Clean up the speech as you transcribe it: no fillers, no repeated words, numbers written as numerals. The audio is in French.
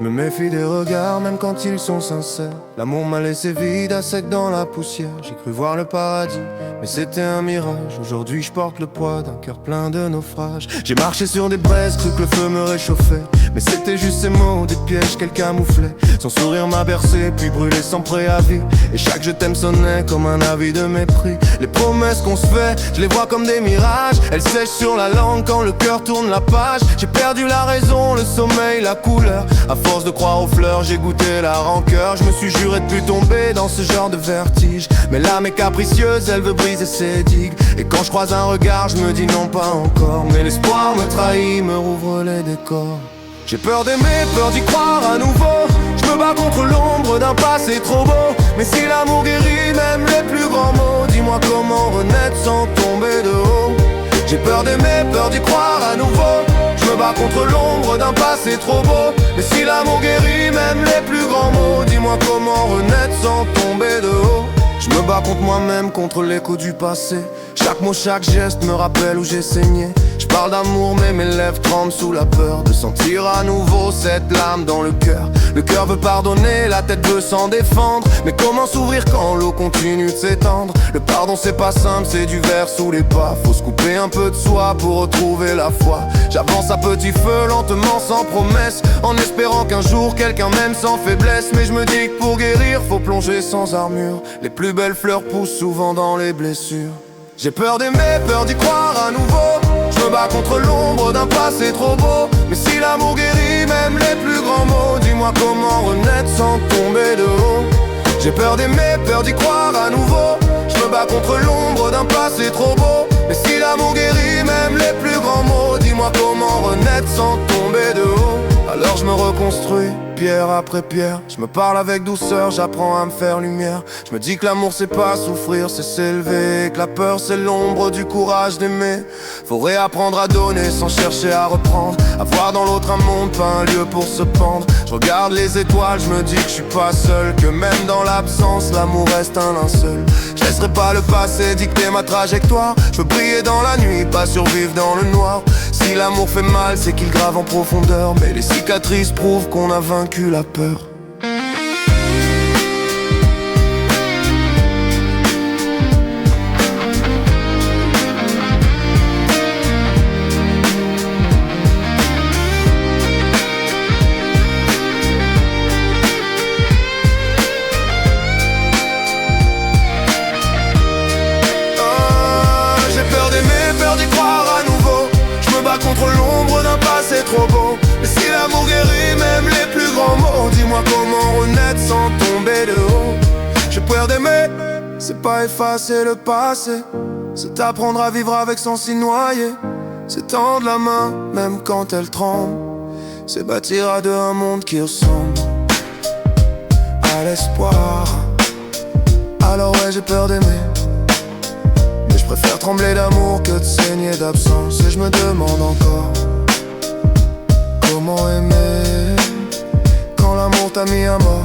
Je me méfie des regards même quand ils sont sincères. L'amour m'a laissé vide à sec dans la poussière. J'ai cru voir le paradis, mais c'était un mirage. Aujourd'hui je porte le poids d'un cœur plein de naufrages. J'ai marché sur des braises, cru que le feu me réchauffait, mais c'était juste ces mots, des pièges qu'elle camouflait. Son sourire m'a bercé, puis brûlé sans préavis. Et chaque je t'aime sonnait comme un avis de mépris. Les promesses qu'on se fait, je les vois comme des mirages. Elles sèchent sur la langue quand le cœur tourne la page. J'ai perdu la raison, le sommeil, la couleur. À force de croire aux fleurs, j'ai goûté la rancœur. Je me suis juré de plus tomber dans ce genre de vertige. Mais l'âme est capricieuse, elle veut briser ses digues. Et quand je croise un regard, je me dis non pas encore. Mais l'espoir me trahit, me rouvre les décors. J'ai peur d'aimer, peur d'y croire à nouveau. Je me bats contre l'ombre d'un passé trop beau. Mais si l'amour guérit même les plus grands mots, dis-moi comment renaître sans tomber de haut. J'ai peur d'aimer, peur d'y croire à nouveau. Je me bats contre l'ombre d'un passé trop beau. Mais si l'amour guérit même les plus grands mots, dis-moi comment renaître sans tomber de haut. Je me bats contre moi-même, contre l'écho du passé. Chaque mot, chaque geste me rappelle où j'ai saigné. Je parle d'amour mais mes lèvres tremblent sous la peur de sentir à nouveau cette lame dans le cœur. Le cœur veut pardonner, la tête veut s'en défendre. Mais comment s'ouvrir quand l'eau continue de s'étendre? Le pardon c'est pas simple, c'est du verre sous les pas. Faut se couper un peu de soi pour retrouver la foi. J'avance à petit feu, lentement, sans promesse, en espérant qu'un jour quelqu'un m'aime sans faiblesse. Mais je me dis que pour guérir, faut plonger sans armure. Les plus belles fleurs poussent souvent dans les blessures. J'ai peur d'aimer, peur d'y croire à nouveau. Je me bats contre l'ombre d'un passé trop beau. Mais si l'amour guérit même les plus grands mots, dis-moi comment renaître sans tomber de haut. J'ai peur d'aimer, peur d'y croire à nouveau. Je me bats contre l'ombre d'un passé trop beau. Mais si l'amour guérit même les plus grands mots, dis-moi comment renaître sans tomber de haut. Alors je me reconstruis, pierre après pierre. Je me parle avec douceur, j'apprends à me faire lumière. Je me dis que l'amour c'est pas souffrir, c'est s'élever. Que la peur c'est l'ombre du courage d'aimer. Faut réapprendre à donner sans chercher à reprendre. Avoir dans l'autre un monde, pas un lieu pour se pendre. Je regarde les étoiles, je me dis que je suis pas seul. Que même dans l'absence, l'amour reste un linceul. Je laisserai pas le passé dicter ma trajectoire. Je veux briller dans la nuit, pas survivre dans le noir. Si l'amour fait mal, c'est qu'il grave en profondeur. Mais les cicatrices prouvent qu'on a vaincu la peur. Contre l'ombre d'un passé trop beau. Mais si l'amour guérit même les plus grands mots, dis-moi comment renaître sans tomber de haut. J'ai peur d'aimer, c'est pas effacer le passé, c'est apprendre à vivre avec sans s'y noyer. C'est tendre la main même quand elle tremble, c'est bâtir à deux un monde qui ressemble à l'espoir. Alors ouais, j'ai peur d'aimer, je préfère trembler d'amour que de saigner d'absence. Et je me demande encore comment aimer quand l'amour t'a mis à mort.